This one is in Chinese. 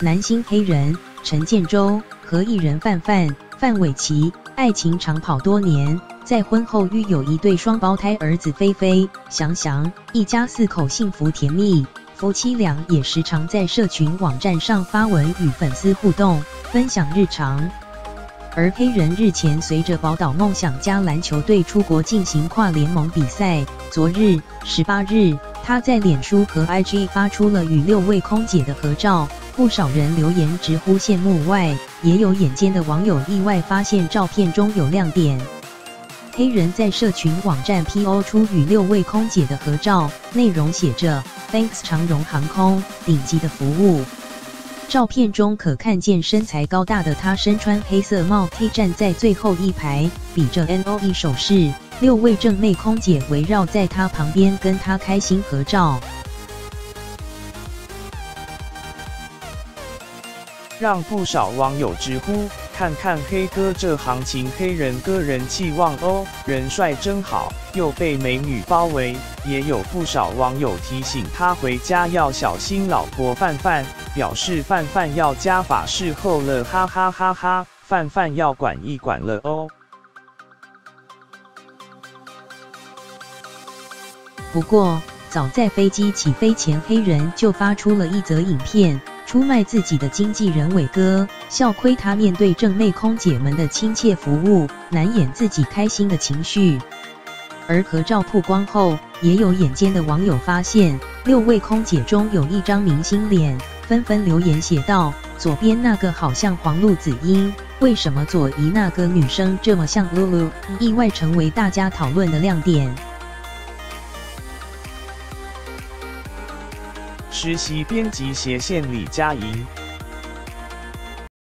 男星黑人陈建州和艺人范玮琪爱情长跑多年，在婚后育有一对双胞胎儿子菲菲、翔翔，一家4口幸福甜蜜。夫妻俩也时常在社群网站上发文与粉丝互动，分享日常。而黑人日前随着宝岛梦想家篮球队出国进行跨联盟比赛，昨日18日，他在脸书和 IG 发出了与6位空姐的合照，不少人留言直呼羡慕外，也有眼尖的网友意外发现照片中有亮点。黑人在社群网站 PO 出与6位空姐的合照，内容写着 Thanks 长荣航空顶级的服务。照片中可看见身材高大的她身穿黑色帽 T 站在最后一排，比着 NOE 手势，6位正妹空姐围绕在她旁边跟她开心合照，让不少网友直呼看看黑哥这行情，黑人哥人气旺哦，人帅真好，又被美女包围。也有不少网友提醒他回家要小心老婆范范，表示范范要加法事后了，哈哈哈哈，范范要管一管了哦。不过，早在飞机起飞前，黑人就发出了一则影片，出卖自己的经纪人伟哥，笑亏他面对正妹空姐们的亲切服务，难掩自己开心的情绪。而合照曝光后，也有眼尖的网友发现，6位空姐中有一张明星脸，纷纷留言写道：左边那个好像黄路子英，为什么左移那个女生这么像露露？意外成为大家讨论的亮点。实习编辑斜线李佳莹